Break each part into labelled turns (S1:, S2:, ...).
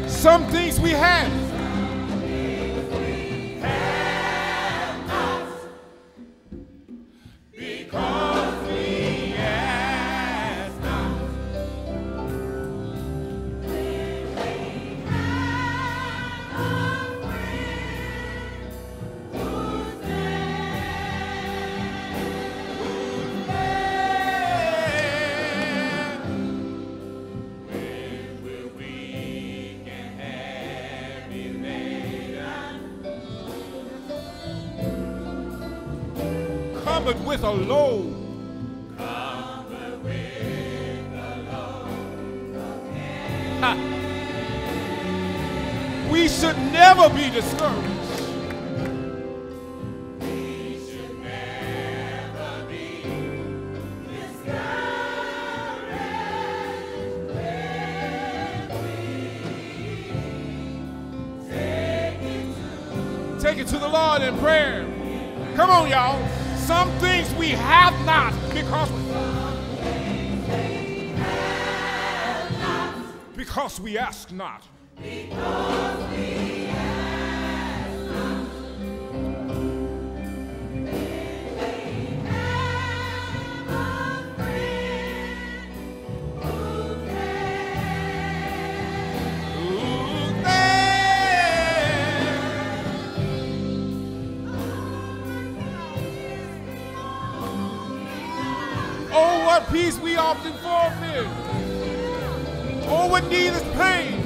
S1: Some things we have not because we ask not. Covered with a load. Covered with a load of care. We should never be discouraged. We should never be discouraged when we take it to the Lord in prayer. Come on, y'all. Some things we have not because we ask not. Because we ask not. They have a friend who oh, what peace we often forfeit. Oh, what needless pain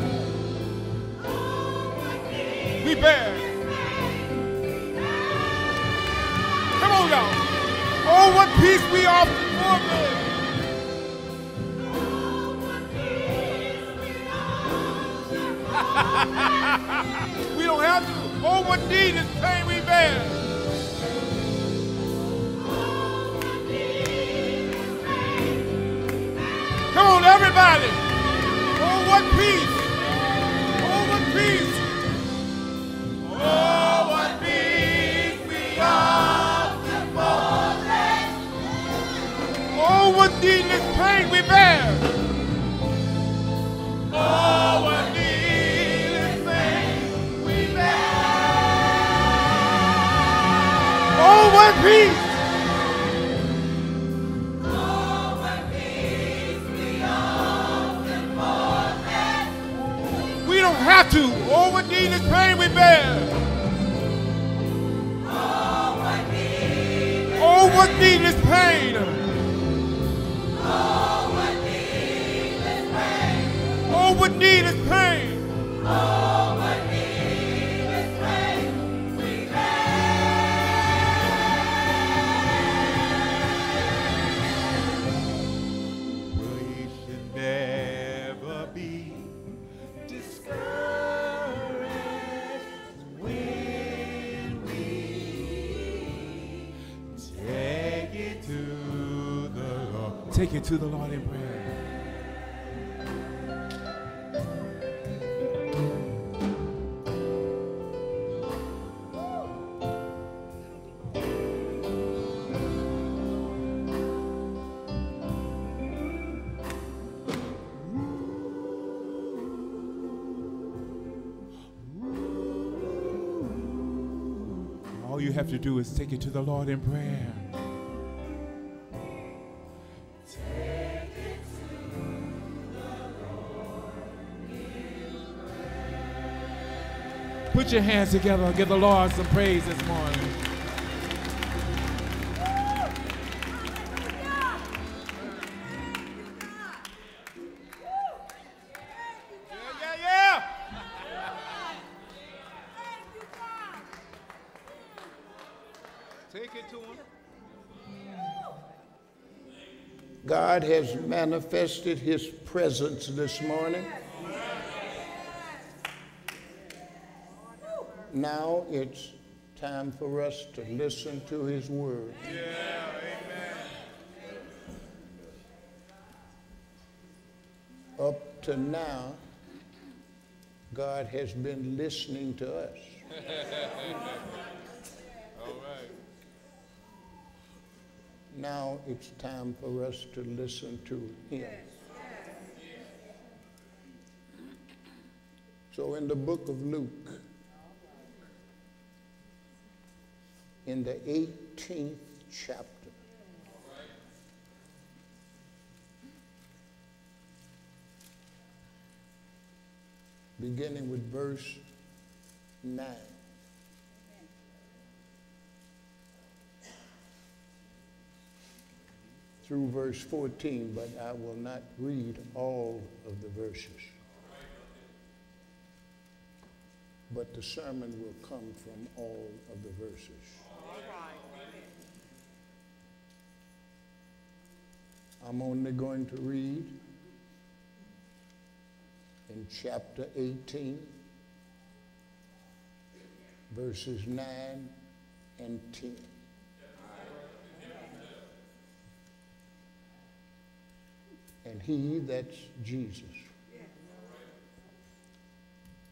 S1: we bear. Come on, y'all. Oh, what peace we often forfeit. We don't have to. Oh, what needless pain we bear. Come on, everybody. Oh, what peace. Oh, what peace. Oh, what peace we often forfeit. Oh, what needless pain we bear. Oh, what needless pain we bear. Oh, what peace. Have to. Oh, what needless pain we bear. Oh, what needless pain. Oh, what needless pain. Oh, what needless pain. Oh, what needless pain we bear. We should never be take it to the Lord in prayer. All you have to do is take it to the Lord in prayer. Put your hands together and give the Lord some praise this morning. Take it to him.
S2: God has manifested his presence this morning. Now it's time for us to listen to his word.
S1: Yeah, amen.
S2: Up to now, God has been listening to us.
S1: All right.
S2: Now it's time for us to listen to him. So in the book of Luke, in the 18th chapter, beginning with verse 9. Through verse 14, but I will not read all of the verses. But the sermon will come from all of the verses. I'm only going to read in chapter 18, verses 9 and 10. And he, that's Jesus,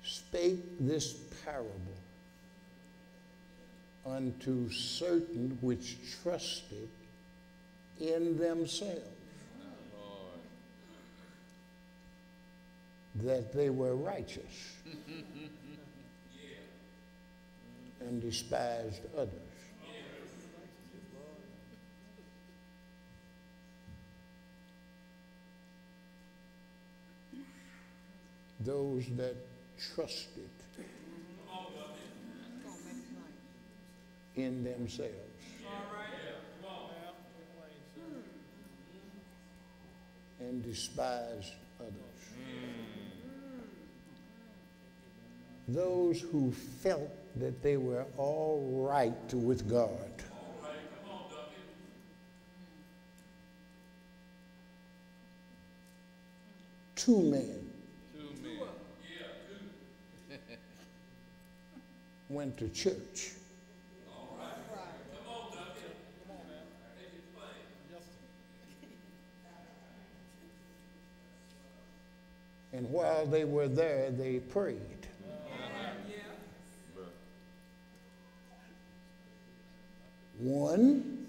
S2: spake this parable unto certain which trusted in themselves that they were righteous and despised others. Those that trusted in themselves. And despised others. Those who felt that they were all right with God. Two men went to church. And while they were there, they prayed. One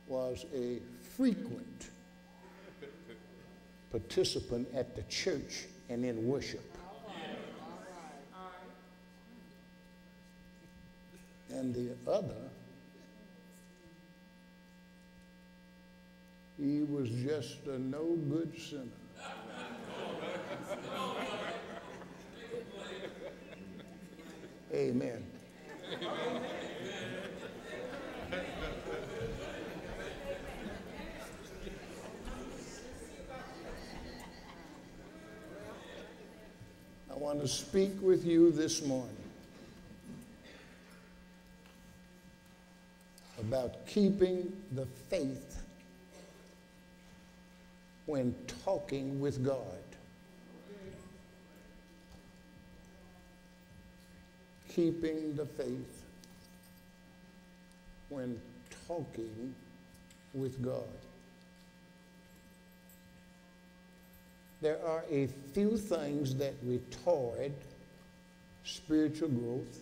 S2: was a frequent participant at the church and in worship. And the other, he was just a no good sinner. Amen. I want to speak with you this morning about keeping the faith when talking with God. Keeping the faith when talking with God. There are a few things that retard spiritual growth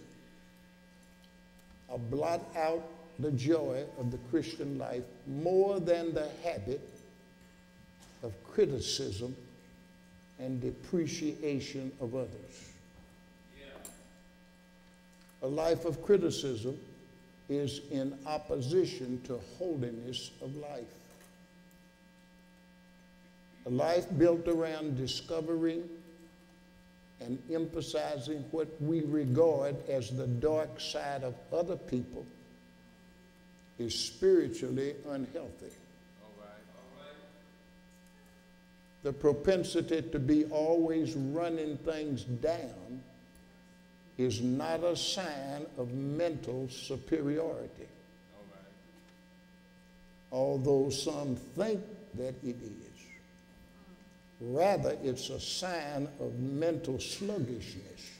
S2: or blot out the joy of the Christian life more than the habit of criticism and depreciation of others. A life of criticism is in opposition to holiness of life. A life built around discovering and emphasizing what we regard as the dark side of other people is spiritually unhealthy. The propensity to be always running things down is not a sign of mental superiority, although some think that it is. Rather, it's a sign of mental sluggishness.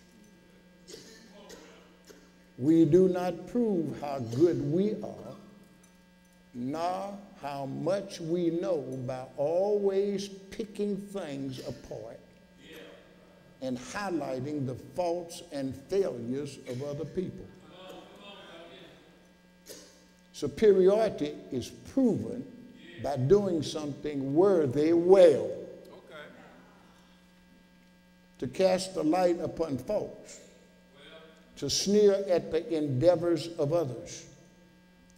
S2: We do not prove how good we are, nor how much we know by always picking things apart and highlighting the faults and failures of other people. Superiority is proven by doing something worthy well. To cast the light upon faults, to sneer at the endeavors of others,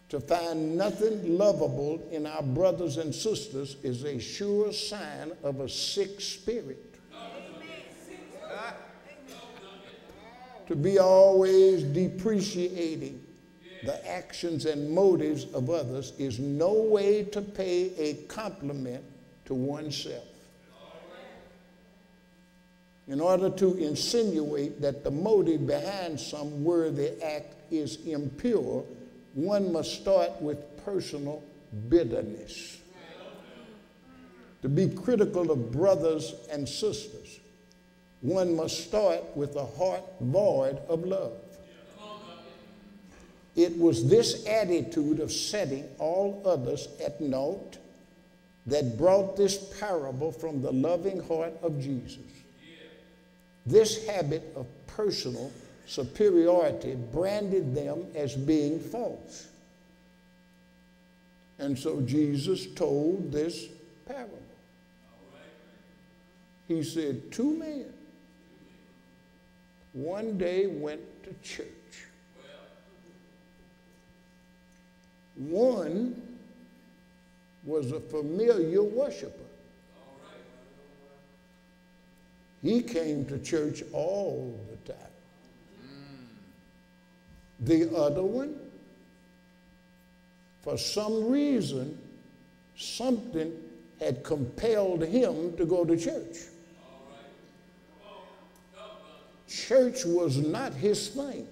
S2: to find nothing lovable in our brothers and sisters is a sure sign of a sick spirit. To be always depreciating the actions and motives of others is no way to pay a compliment to oneself. In order to insinuate that the motive behind some worthy act is impure, one must start with personal bitterness. To be critical of brothers and sisters, one must start with a heart void of love. It was this attitude of setting all others at naught that brought this parable from the loving heart of Jesus. This habit of personal superiority branded them as being false. And so Jesus told this parable. He said, 2 men one day went to church. One was a familiar worshiper. He came to church all the time. The other one, for some reason, something had compelled him to go to church. Church was not his thing,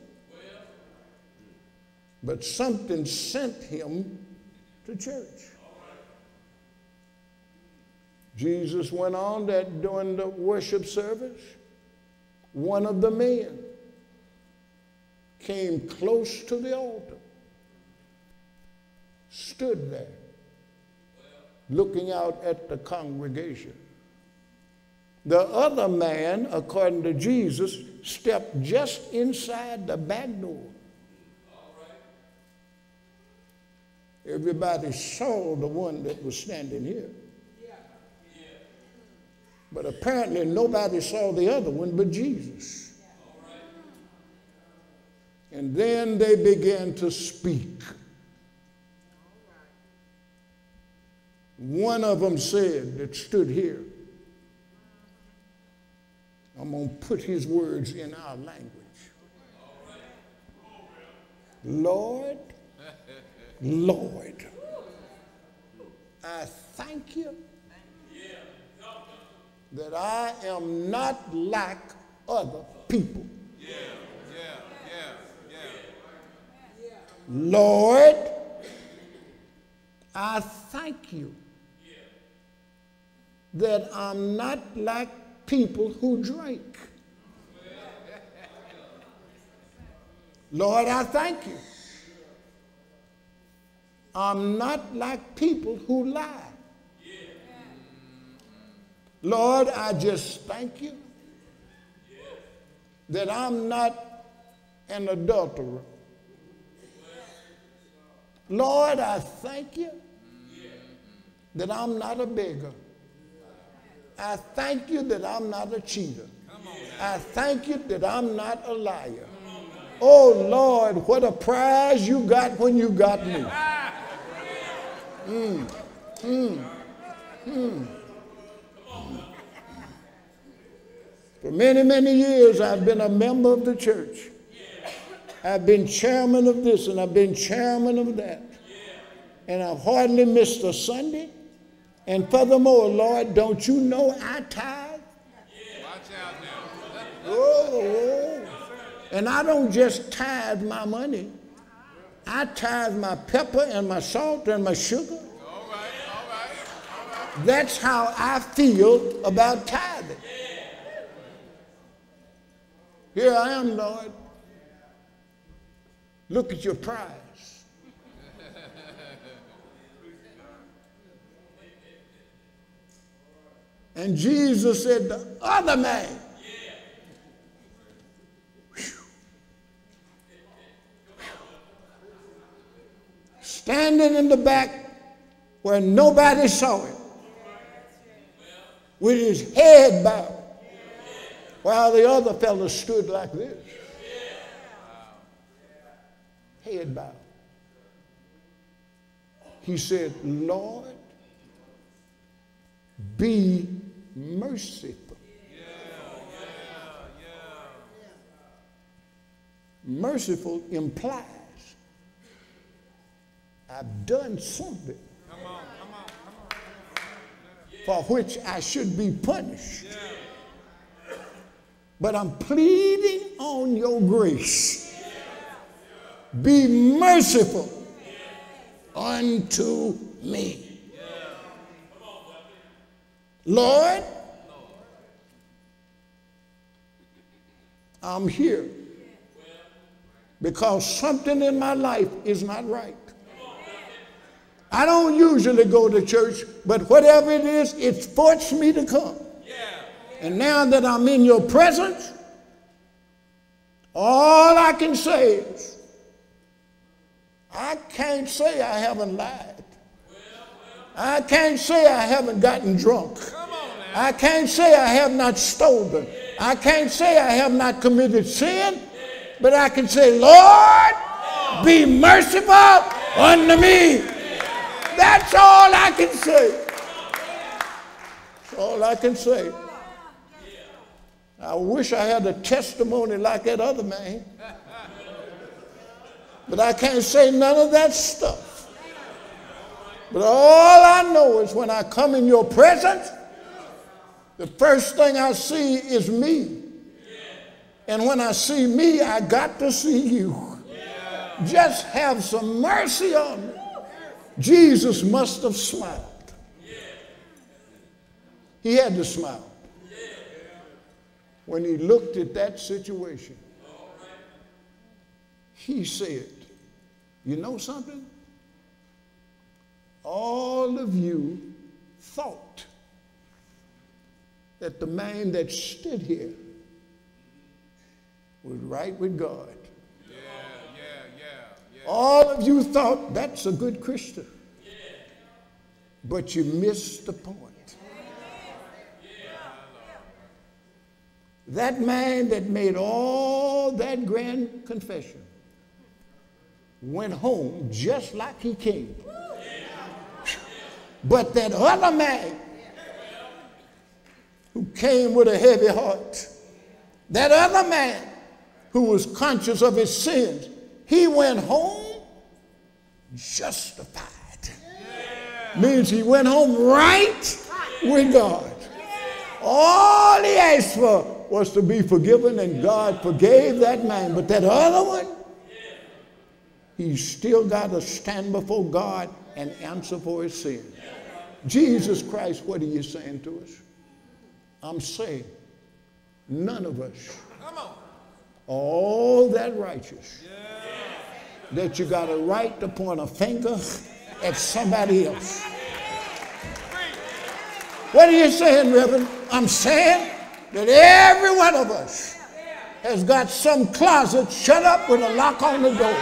S2: but something sent him to church. Jesus went on that during the worship service, one of the men came close to the altar, stood there, looking out at the congregation. The other man, according to Jesus, stepped just inside the back door. Everybody saw the one that was standing here. But apparently nobody saw the other one but Jesus. And then they began to speak. One of them said, that stood here, I'm going to put his words in our language. Lord, Lord, I thank you that I am not like other people. Lord, I thank you that I'm not like people who drink. Lord, I thank you. I'm not like people who lie. Lord, I just thank you that I'm not an adulterer. Lord, I thank you that I'm not a beggar. I thank you that I'm not a cheater. I thank you that I'm not a liar. Oh, Lord, what a prize you got when you got me. For many, many years, I've been a member of the church. I've been chairman of this and I've been chairman of that. And I've hardly missed a Sunday. And furthermore, Lord, don't you know I tithe?
S1: Watch out now.
S2: Oh, And I don't just tithe my money. I tithe my pepper and my salt and my sugar.
S1: All right, all right, all right.
S2: That's how I feel about tithing. Here I am, Lord. Look at your prize. And Jesus said, the other man, standing in the back where nobody saw him, with his head bowed, while the other fellow stood like this, head bowed. He said, Lord, be merciful. Merciful implies I've done something for which I should be punished. But I'm pleading on your grace. Be merciful unto me. Lord, I'm here because something in my life is not right. I don't usually go to church, but whatever it is, it's forced me to come. And now that I'm in your presence, all I can say is, I can't say I haven't lied. I can't say I haven't gotten drunk. I can't say I have not stolen. I can't say I have not committed sin. But I can say, Lord, be merciful unto me. That's all I can say. That's all I can say. I wish I had a testimony like that other man. But I can't say none of that stuff. But all I know is when I come in your presence, the first thing I see is me. And when I see me, I got to see you. Just have some mercy on me. Jesus must have smiled. He had to smile when he looked at that situation. He said, you know something? All of you thought that the man that stood here was right with God. All of you thought that's a good Christian. But you missed the point. That man that made all that grand confession went home just like he came. But that other man who came with a heavy heart, that other man who was conscious of his sins, he went home justified. Means he went home right with God. All he asked for was to be forgiven, and God forgave that man. But that other one, he still got to stand before God and answer for his sin. Jesus Christ, what are you saying to us? I'm saying none of us are all that righteous that you got a right to point a finger at somebody else. What are you saying, Reverend? I'm saying that every one of us has got some closet shut up with a lock on the door.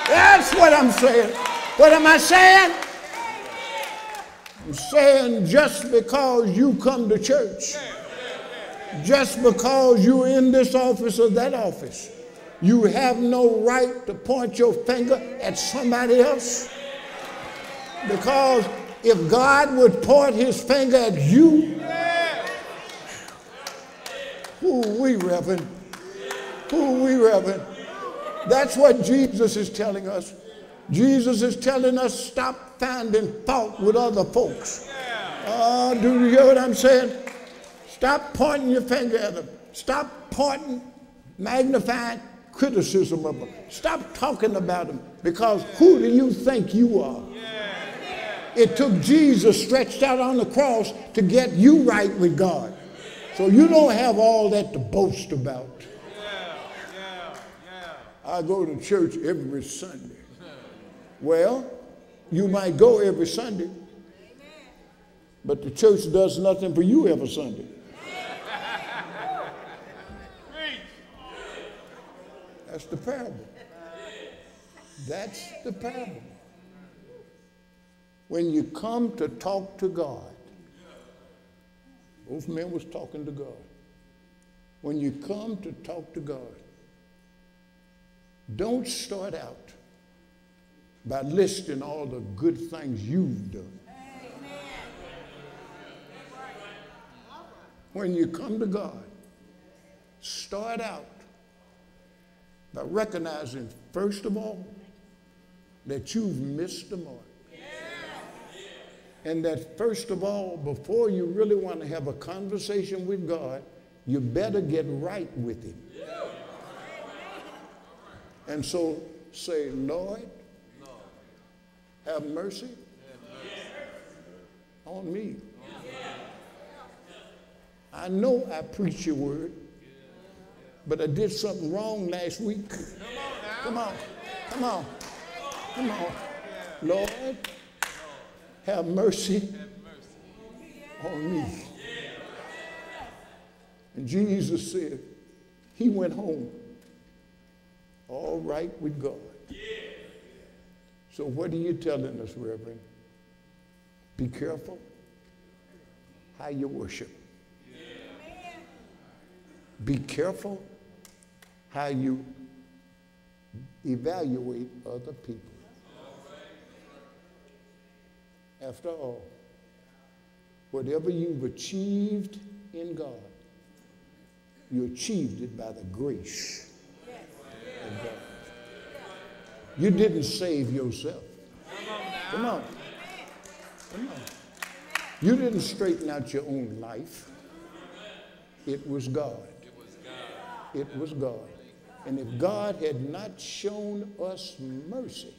S2: That's what I'm saying. What am I saying? I'm saying just because you come to church, just because you're in this office or that office, you have no right to point your finger at somebody else. Because if God would point his finger at you, ooh-wee, Reverend, ooh-wee, Reverend. That's what Jesus is telling us. Jesus is telling us stop finding fault with other folks. Do you hear what I'm saying? Stop pointing your finger at them. Stop pointing, magnifying, criticism of them. Stop talking about them, because who do you think you are? It took Jesus stretched out on the cross to get you right with God. So you don't have all that to boast about. I go to church every Sunday. Well, you might go every Sunday, but the church does nothing for you every Sunday. That's the parable. That's the parable. When you come to talk to God, both men was talking to God. When you come to talk to God, don't start out by listing all the good things you've done. When you come to God, start out by recognizing, first of all, that you've missed the mark. And that, first of all, before you really want to have a conversation with God, you better get right with him. And so say, Lord, have mercy on me. I know I preach your word, but I did something wrong last week. Come on, come on, come on. Lord, have mercy on me. And Jesus said, he went home all right with God. So what are you telling us, Reverend? Be careful how you worship. Be careful how you evaluate other people. After all, whatever you've achieved in God, you achieved it by the grace of God. You didn't save yourself. Come on. Come on. You didn't straighten out your own life. It was God. It was God. And if God had not shown us mercy,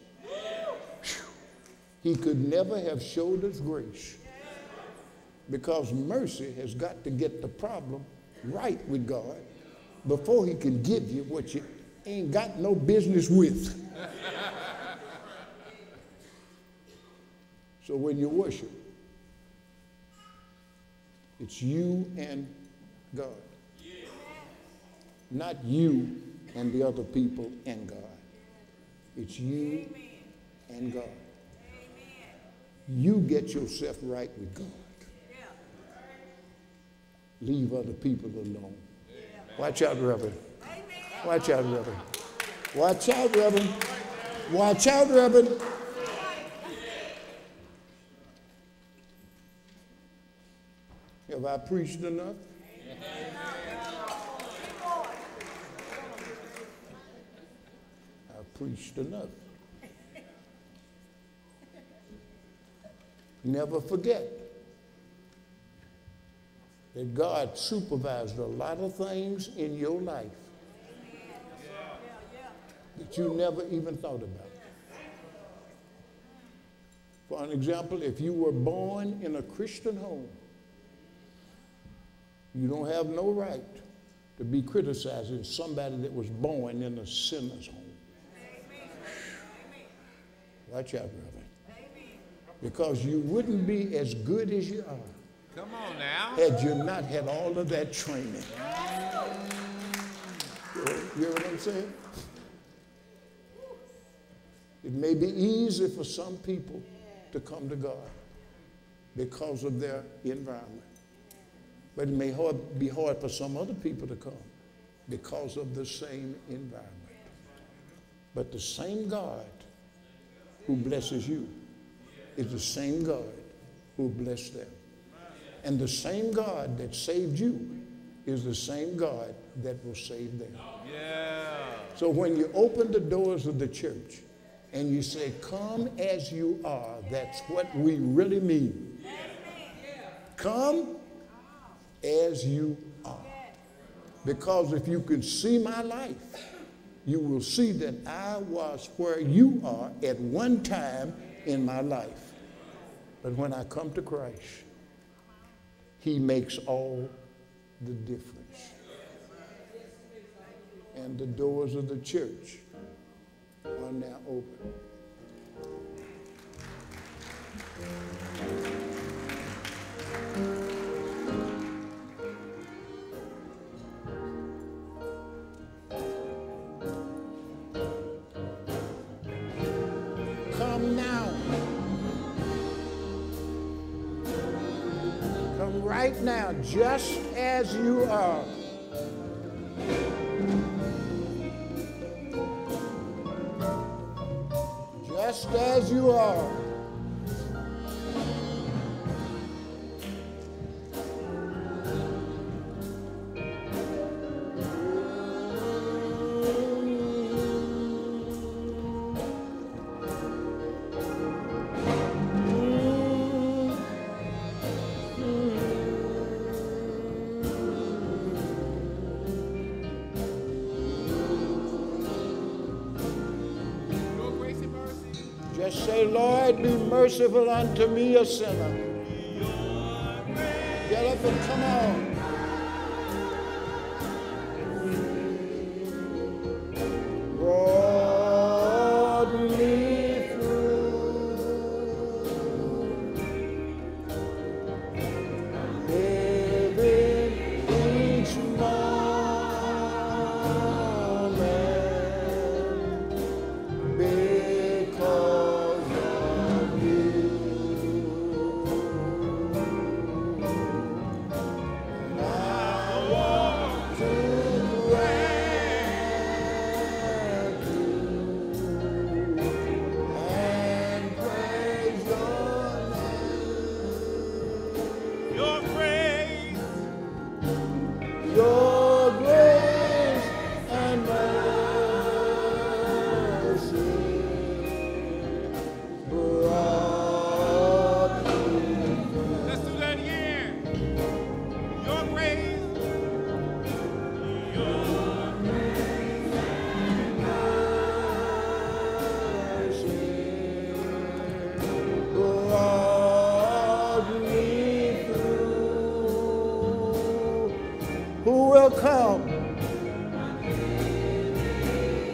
S2: he could never have showed us grace. Because mercy has got to get the problem right with God before he can give you what you ain't got no business with. So when you worship, it's you and God. Not you and the other people and God. It's you and God. You get yourself right with God. Leave other people alone. Watch out, Reverend. Watch out, Reverend. Watch out, Reverend. Watch out, Reverend. Have I preached enough? I've preached enough. Never forget that God supervised a lot of things in your life that you never even thought about. For an example, if you were born in a Christian home, you don't have no right to be criticizing somebody that was born in a sinner's home. Watch out, brother. Because you wouldn't be as good as you are.
S1: Come on now.
S2: Had you not had all of that training. You hear what I'm saying? It may be easy for some people to come to God because of their environment. But it may be hard for some other people to come because of the same environment. But the same God who blesses you is the same God who blessed them. And the same God that saved you is the same God that will save them.
S1: Yeah.
S2: So when you open the doors of the church and you say, come as you are, that's what we really mean. Come as you are. Because if you can see my life, you will see that I was where you are at one time in my life. But when I come to Christ, he makes all the difference. And the doors of the church are now open. Come now. Come right now, just as you are. Just as you are. Just say, Lord, be merciful unto me, a sinner. Get up and come on. Brought me through. Living each moment because your grace and mercy brought me.
S1: Let's do that again. Your grace. Your
S2: Mercy brought me through. Who will come?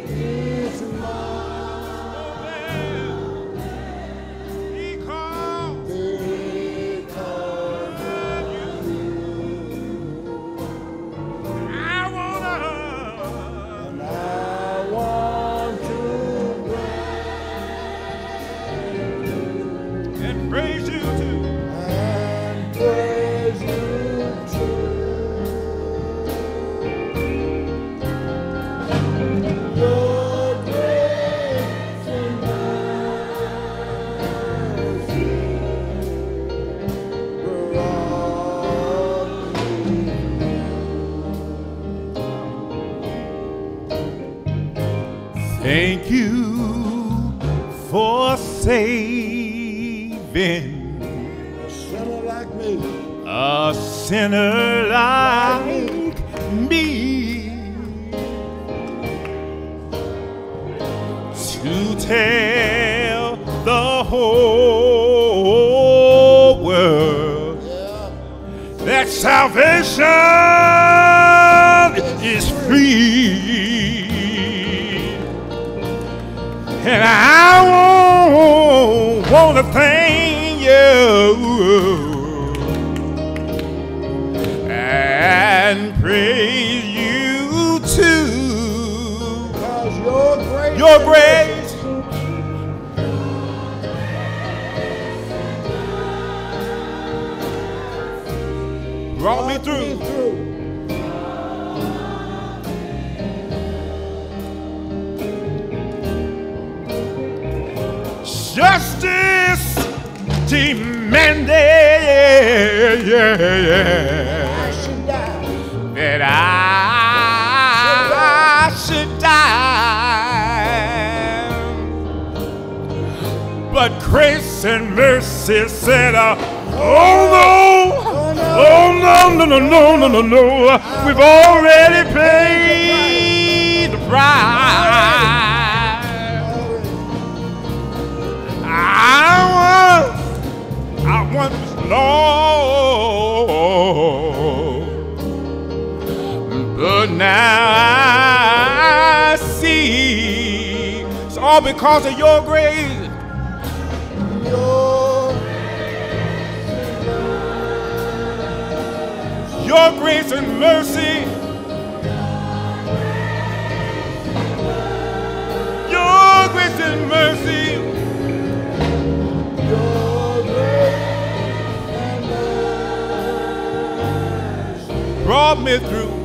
S2: It's mine.
S1: because
S2: Because of you.
S1: I wanna
S2: And I want to
S1: and praise you too.
S2: and praise you too. Your grace and mercy brought me.
S1: Thank you for saving
S2: A sinner like me.
S1: a sinner like me to tell the whole world
S2: Yeah.
S1: that salvation is free. And I want to thank you and praise you too.
S2: Because your grace.
S1: Your grace brought me through. Justice demanded
S2: I should die.
S1: that I should die. But grace and mercy said, oh no, oh no, no, no, no, no, no, no. We've already paid the price. All because of your grace. Your grace and mercy. Your grace and mercy.
S2: Your grace and mercy
S1: Brought me through.